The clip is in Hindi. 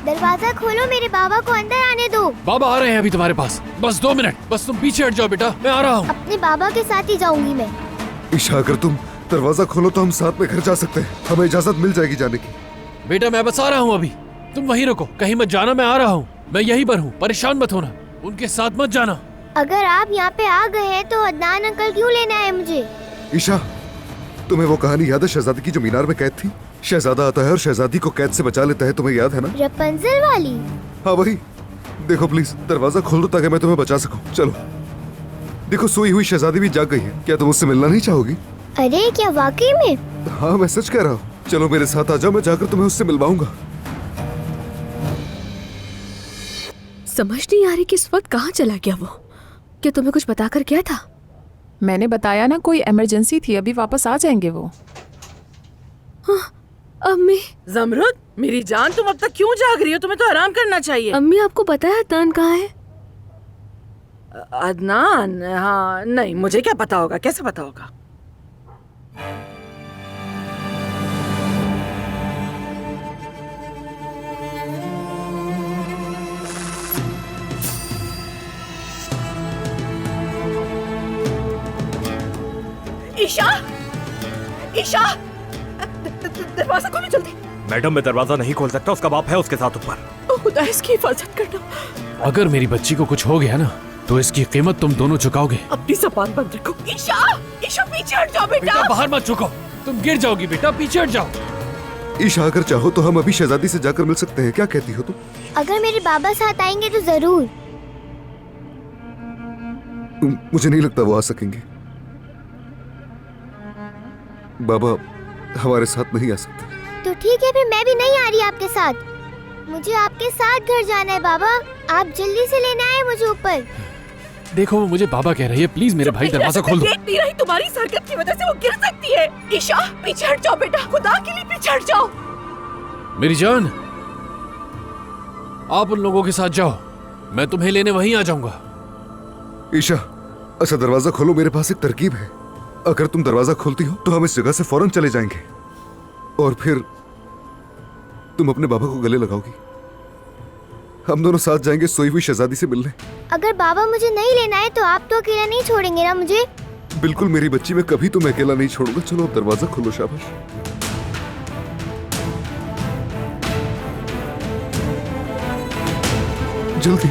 दरवाजा खोलो, मेरे बाबा को अंदर आने दो। बाबा आ रहे हैं अभी तुम्हारे पास, बस 2 मिनट, बस तुम पीछे हट जाओ बेटा, मैं आ रहा हूँ। अपने बाबा के साथ ही जाऊंगी मैं। ईशा, अगर तुम दरवाजा खोलो तो हम साथ में घर जा सकते हैं, हमें इजाजत मिल जाएगी जाने की। बेटा मैं बस आ रहा हूँ अभी, तुम वहीं रुको, कहीं मत जाना, मैं आ रहा हूँ, मैं यहीं पर हूँ, परेशान मत होना, उनके साथ मत जाना। अगर आप यहाँ पे आ गए हैं तो अदनान अंकल क्यों लेना है मुझे? ईशा, तुम्हें वो कहानी याद है शहजादी की जो मीनार में कैद थी? शहजादा आता है और शहजादी को कैद से बचा लेता है, तुम्हें याद है ना? रपुंज़ल वाली? हाँ वही। देखो प्लीज दरवाजा खोल दो ताकि मैं तुम्हें बचा सकूं। चलो देखो, सोई हुई शहजादी भी जाग गई है, क्या तुम उससे मिलना नहीं चाहोगी? अरे क्या वाकई में? हाँ मैं सच कह रहा हूँ, चलो मेरे साथ आ जाओ, मैं जाकर तुम्हें उससे मिलवाऊंगा। समझ नहीं आ रही कि इस वक्त कहाँ चला गया वो। क्या तुम्हें कुछ बताकर गया था? मैंने बताया ना, कोई इमरजेंसी थी, अभी वापस आ जाएंगे वो। हाँ, अम्मी। ज़मरुद, मेरी जान, तुम अब तक क्यों जाग रही हो? तुम्हें तो आराम करना चाहिए। अम्मी आपको पता है अदनान कहाँ है? अदनान? हाँ नहीं, मुझे क्या पता होगा, कैसे पता होगा? ईशा, ईशा, दरवाजा खोलो जल्दी। मैडम मैं दरवाजा नहीं खोल सकता, उसका बाप है उसके साथ ऊपर। ओ खुदा, इसकी हिफाजत करना। अगर मेरी बच्ची को कुछ हो गया ना तो इसकी कीमत तुम दोनों चुकाओगे। अपनी ज़बान बंद रखो। ईशा, ईशा पीछे हट जाओ बेटा। बेटा बाहर मत झुको, तुम गिर जाओगी बेटा, पीछे हट जाओ। ईशा, अगर चाहो तो हम अभी शहजादी से जाकर मिल सकते हैं, क्या कहती हो तुम? अगर मेरे बाबा साथ आएंगे तो जरूर। मुझे नहीं लगता वो आ सकेंगे, बाबा हमारे साथ नहीं आ सकते। तो ठीक है, फिर मैं भी नहीं आ रही आपके साथ। मुझे आपके साथ घर जाना है बाबा, आप जल्दी से लेने आए मुझे ऊपर। देखो वो मुझे बाबा कह रही है, प्लीज मेरे भाई दरवाजा खोल दो। देख नहीं रही, तुम्हारी इस हरकत की वजह से वो गिर सकती है। ईशा पीछे हट जाओ बेटा, खुदा के लिए पीछे हट जाओ। मेरी जान, आप उन लोगों के साथ जाओ, मैं तुम्हें लेने वहीं आ जाऊंगा। ईशा, अच्छा दरवाजा खोलो, मेरे पास एक तरकीब है। अगर तुम दरवाजा खोलती हो तो हम इस जगह से फौरन चले जाएंगे और फिर तुम अपने बाबा को गले लगाओगी। हम दोनों साथ जाएंगे सोई हुई शहजादी से मिलने। अगर बाबा मुझे नहीं लेना है तो आप तो अकेला नहीं छोड़ेंगे ना मुझे? बिल्कुल मेरी बच्ची, मैं कभी तुम्हें अकेला नहीं छोड़ूंगा। चलो अब दरवाजा खोलो, शाबाश। जल्दी।